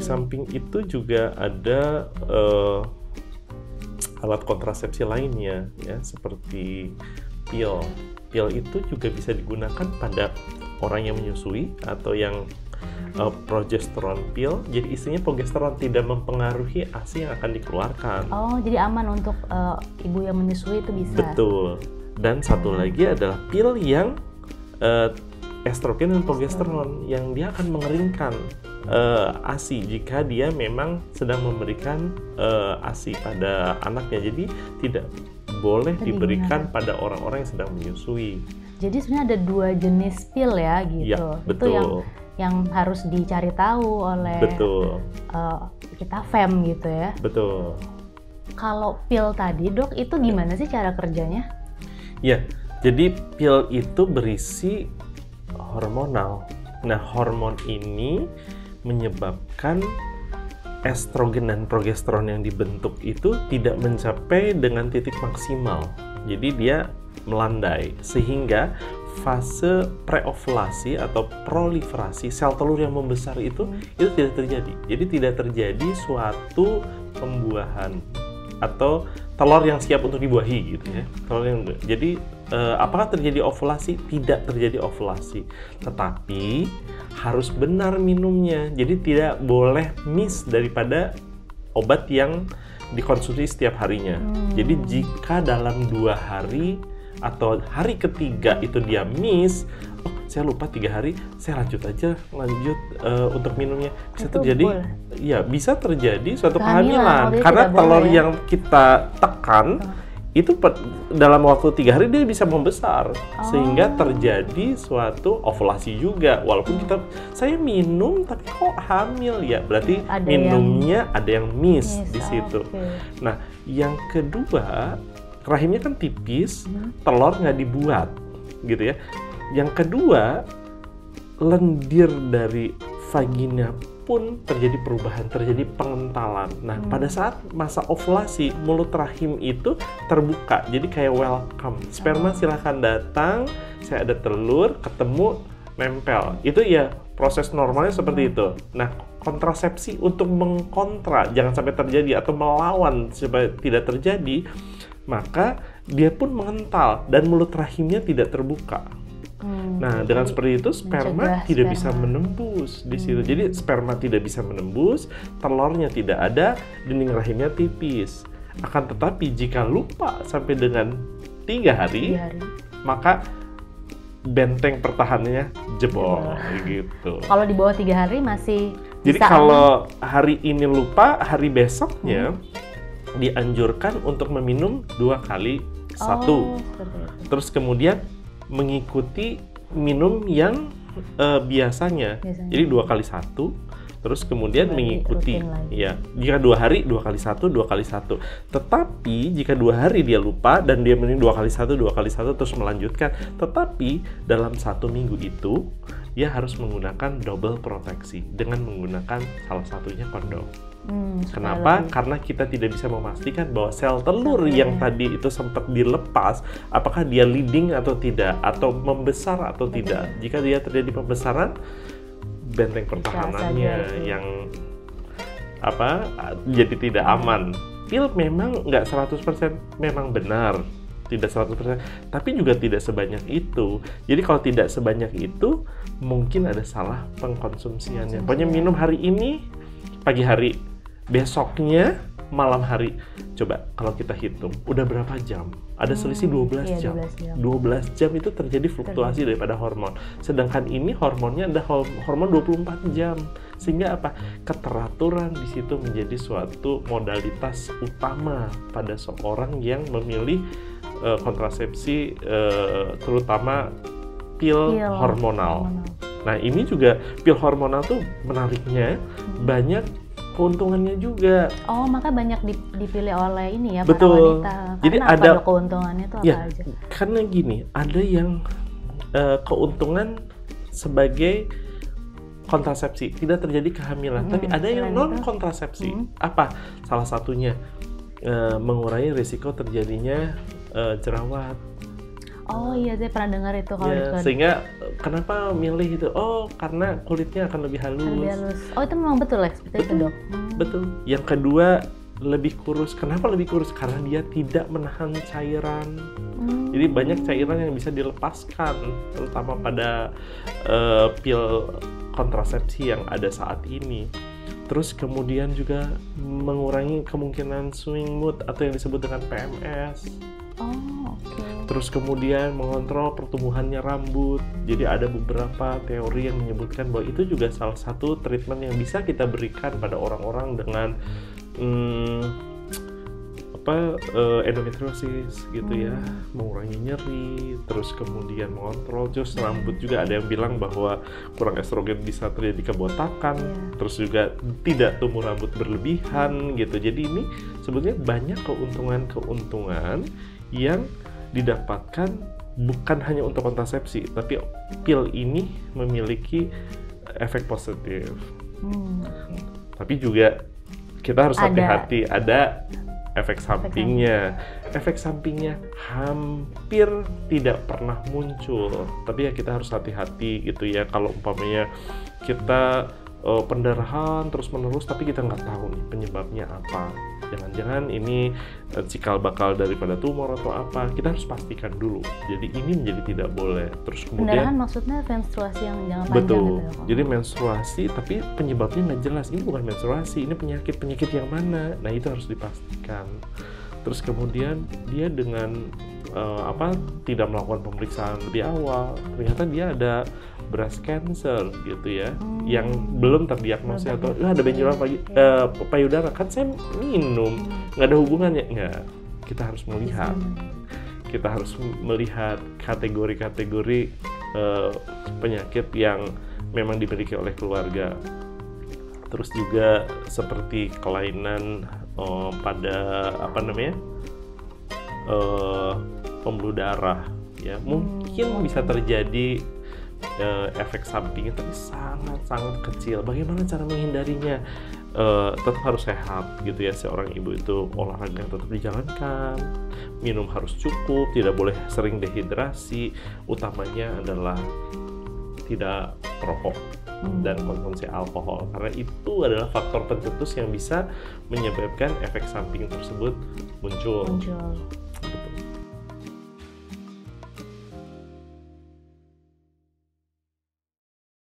samping itu juga ada alat kontrasepsi lainnya ya, seperti pil. Pil itu juga bisa digunakan pada orang yang menyusui atau yang progesteron pill. Jadi isinya progesteron, tidak mempengaruhi ASI yang akan dikeluarkan. Oh, jadi aman untuk ibu yang menyusui itu bisa. Betul. Dan satu lagi adalah pil yang estrogen dan progesteron yang dia akan mengeringkan ASI jika dia memang sedang memberikan ASI pada anaknya. Jadi tidak boleh diberikan pada orang-orang yang sedang menyusui. Jadi sebenarnya ada 2 jenis pil ya gitu. Ya, betul. Itu yang harus dicari tahu oleh kita FEM gitu ya. Betul. Kalau pil tadi dok, itu gimana sih cara kerjanya? Ya, jadi pil itu berisi hormonal. Nah, hormon ini menyebabkan estrogen dan progesteron yang dibentuk itu tidak mencapai dengan titik maksimal. Jadi dia melandai, sehingga fase preovulasi atau proliferasi sel telur yang membesar itu tidak terjadi. Jadi tidak terjadi suatu pembuahan atau telur yang siap untuk dibuahi gitu ya. Jadi apakah terjadi ovulasi? Tidak terjadi ovulasi. Tetapi harus benar minumnya. Jadi tidak boleh miss daripada obat yang dikonsumsi setiap harinya. Jadi jika dalam 2 hari atau hari ketiga itu dia miss, oh saya lupa 3 hari, saya lanjut untuk minumnya. Bisa terjadi, ya bisa terjadi suatu kehamilan karena telur yang kita tekan itu dalam waktu 3 hari dia bisa membesar, sehingga terjadi suatu ovulasi juga. Walaupun saya minum tapi kok hamil ya, berarti minumnya ada yang miss di situ. Nah, yang kedua, rahimnya kan tipis, telur nggak dibuat, gitu ya. Yang kedua, lendir dari vagina pun terjadi perubahan, terjadi pengentalan. Nah, pada saat masa ovulasi, mulut rahim itu terbuka, jadi kayak welcome. Sperma silahkan datang, saya ada telur, ketemu, nempel. Itu ya proses normalnya seperti itu. Nah, kontrasepsi untuk mengkontra, jangan sampai terjadi atau melawan supaya tidak terjadi, maka dia pun mengental dan mulut rahimnya tidak terbuka. Nah, dengan seperti itu sperma tidak bisa menembus di situ. Jadi sperma tidak bisa menembus, telurnya tidak ada, dinding rahimnya tipis. Akan tetapi jika lupa sampai dengan 3 hari, maka benteng pertahanannya jebol gitu. Kalau di bawah 3 hari masih jadi kalau hari ini lupa, hari besoknya dianjurkan untuk meminum 2 kali 1. Terus kemudian mengikuti minum yang biasanya. Jadi 2 kali 1, terus kemudian mengikuti ya. Jika 2 hari 2 kali 1, 2 kali 1. Tetapi jika 2 hari dia lupa dan dia minum 2 kali 1, 2 kali 1 terus melanjutkan, tetapi dalam 1 minggu itu dia harus menggunakan double proteksi dengan menggunakan salah satunya kondom. Kenapa? Karena kita tidak bisa memastikan bahwa sel telur yang tadi itu sempat dilepas, apakah dia leading atau tidak, atau membesar atau tidak. Jika dia terjadi pembesaran, benteng pertahanannya yang jadi tidak aman. Pil memang nggak 100% memang benar, tidak 100%, tapi juga tidak sebanyak itu. Jadi kalau tidak sebanyak itu, mungkin ada salah pengkonsumsiannya. Pokoknya minum hari ini, pagi hari, besoknya malam hari. Coba kalau kita hitung, udah berapa jam? Ada selisih 12 jam. 12 jam itu terjadi fluktuasi daripada hormon. Sedangkan ini hormonnya ada hormon 24 jam. Sehingga apa? Keteraturan di situ menjadi suatu modalitas utama pada seorang yang memilih kontrasepsi, terutama pil hormonal. Nah, ini juga pil hormonal tuh menariknya banyak keuntungannya juga. Oh, maka banyak dipilih oleh ini ya, betul. Para wanita. Jadi karena ada keuntungannya itu apa aja? Karena gini, ada yang keuntungan sebagai kontrasepsi, tidak terjadi kehamilan, tapi ada yang non kontrasepsi. Apa? Salah satunya mengurangi risiko terjadinya jerawat. Oh iya, saya pernah dengar itu kalau Ya, diskon. sehingga kenapa milih itu? Oh, karena kulitnya akan lebih halus. Lebih halus. Oh itu memang betul ya seperti itu dok? Betul. Yang kedua, lebih kurus. Kenapa lebih kurus? Karena dia tidak menahan cairan. Jadi banyak cairan yang bisa dilepaskan, terutama pada pil kontrasepsi yang ada saat ini. Terus kemudian juga mengurangi kemungkinan swing mood atau yang disebut dengan PMS. Oh, oke. Terus kemudian mengontrol pertumbuhannya rambut. Jadi ada beberapa teori yang menyebutkan bahwa itu juga salah satu treatment yang bisa kita berikan pada orang-orang dengan endometriosis gitu ya, mengurangi nyeri, terus kemudian mengontrol terus rambut. Juga ada yang bilang bahwa kurang estrogen bisa terjadi kebotakan, terus juga tidak tumbuh rambut berlebihan gitu. Jadi ini sebetulnya banyak keuntungan-keuntungan yang didapatkan bukan hanya untuk kontrasepsi, tapi pil ini memiliki efek positif. Tapi juga kita harus hati-hati, ada efek sampingnya. Efek sampingnya hampir tidak pernah muncul, tapi ya kita harus hati-hati gitu ya. Kalau umpamanya kita pendarahan terus-menerus tapi kita nggak tahu nih penyebabnya apa, jangan-jangan ini cikal bakal daripada tumor atau apa, kita harus pastikan dulu. Jadi ini menjadi tidak boleh. Terus kemudian pendarahan maksudnya menstruasi yang jangka panjang betul gitu ya, jadi menstruasi tapi penyebabnya nggak jelas, ini bukan menstruasi, ini penyakit yang mana, nah itu harus dipastikan. Terus kemudian dia dengan tidak melakukan pemeriksaan lebih awal, ternyata dia ada breast cancer gitu ya, yang belum terdiagnosis atau ada benjolan payudara. Kan saya minum, nggak ada hubungannya. Nggak, kita harus melihat. Kita harus melihat kategori-kategori penyakit yang memang dimiliki oleh keluarga. Terus juga seperti kelainan pada pembuluh darah ya, mungkin bisa terjadi efek sampingnya tapi sangat kecil. Bagaimana cara menghindarinya? Tetap harus sehat gitu ya, seorang ibu itu olahraga tetap dijalankan, minum harus cukup, tidak boleh sering dehidrasi, utamanya adalah tidak perokok dan konsumsi alkohol, karena itu adalah faktor pencetus yang bisa menyebabkan efek samping tersebut muncul.